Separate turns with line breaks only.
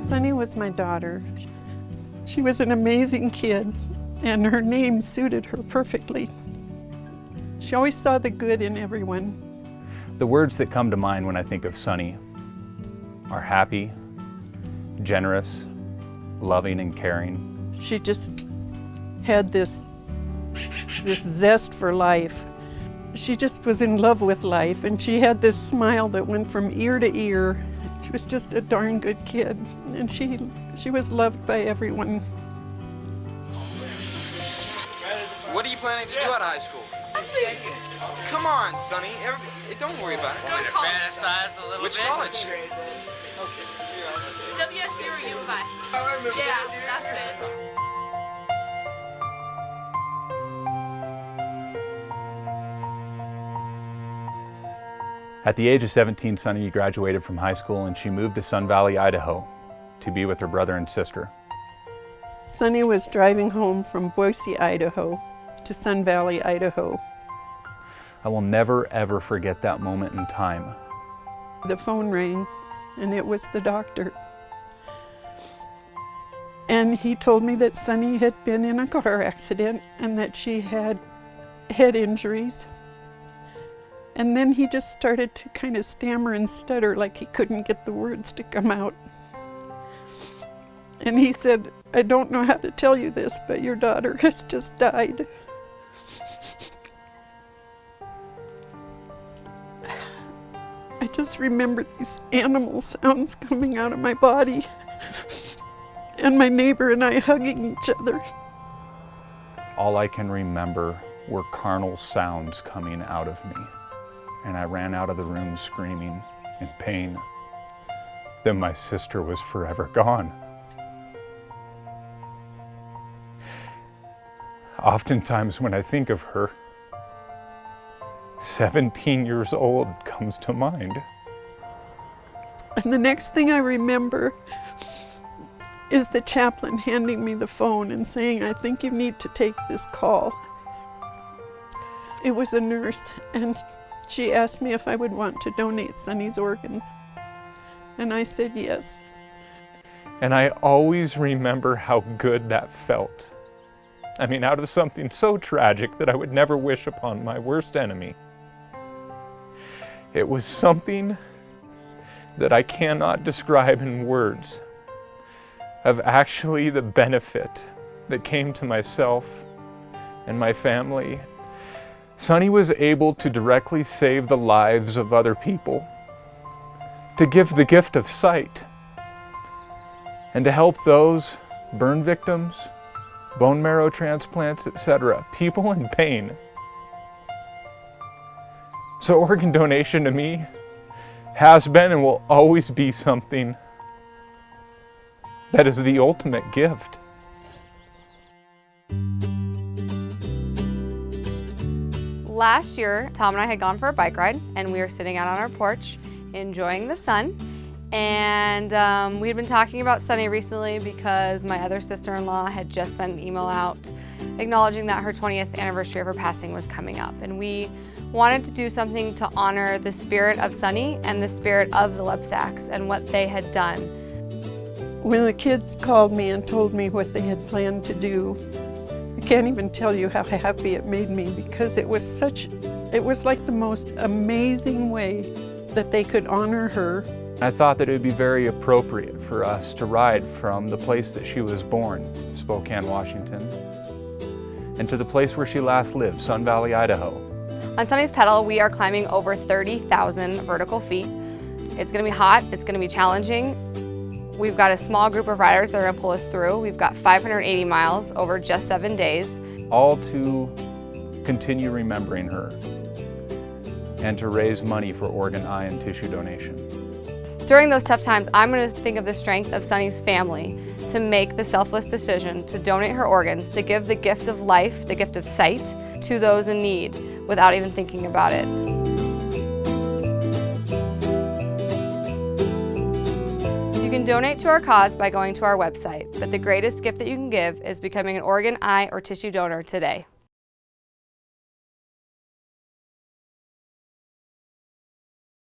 Sunny was my daughter. She was an amazing kid, and her name suited her perfectly. She always saw the good in everyone.
The words that come to mind when I think of Sunny are happy, generous, loving, and caring.
She just had this zest for life. She just was in love with life, and she had this smile that went from ear to ear. She was just a darn good kid, and she was loved by everyone.
What are you planning to do out of high school? Come on, Sonny. Don't worry about it.
Go to fantasize a little
Which
bit.
college?
WSU or U of I? Yeah, that's it.
At the age of 17, Sunny graduated from high school and she moved to Sun Valley, Idaho to be with her brother and sister.
Sunny was driving home from Boise, Idaho to Sun Valley, Idaho.
I will never ever forget that moment in time.
The phone rang, and it was the doctor. And he told me that Sunny had been in a car accident and that she had head injuries. And then he just started to kind of stammer and stutter like he couldn't get the words to come out. And he said, "I don't know how to tell you this, but your daughter has just died." I just remember these animal sounds coming out of my body and my neighbor and I hugging each other.
All I can remember were carnal sounds coming out of me, and I ran out of the room screaming in pain. Then my sister was forever gone. Oftentimes when I think of her, 17 years old comes to mind.
And the next thing I remember is the chaplain handing me the phone and saying, "I think you need to take this call." It was a nurse, and she asked me if I would want to donate Sunny's organs. And I said yes.
And I always remember how good that felt. I mean, out of something so tragic that I would never wish upon my worst enemy. It was something that I cannot describe in words of actually the benefit that came to myself and my family. Sunny was able to directly save the lives of other people, to give the gift of sight, and to help those burn victims, bone marrow transplants, etc., people in pain. So organ donation to me has been and will always be something that is the ultimate gift.
Last year, Tom and I had gone for a bike ride, and we were sitting out on our porch enjoying the sun. And we had been talking about Sunny recently because my other sister-in-law had just sent an email out acknowledging that her 20th anniversary of her passing was coming up. And we wanted to do something to honor the spirit of Sunny and the spirit of the Lebsacks and what they had done.
When the kids called me and told me what they had planned to do, I can't even tell you how happy it made me, because it was like the most amazing way that they could honor her.
I thought that it would be very appropriate for us to ride from the place that she was born, Spokane, Washington, and to the place where she last lived, Sun Valley, Idaho.
On Sunny's pedal, we are climbing over 30,000 vertical feet. It's gonna be hot, it's gonna be challenging. We've got a small group of riders that are gonna pull us through. We've got 580 miles over just 7 days.
All to continue remembering her and to raise money for organ, eye, and tissue donation.
During those tough times, I'm going to think of the strength of Sunny's family to make the selfless decision to donate her organs, to give the gift of life, the gift of sight, to those in need without even thinking about it. You can donate to our cause by going to our website, but the greatest gift that you can give is becoming an organ, eye, or tissue donor today.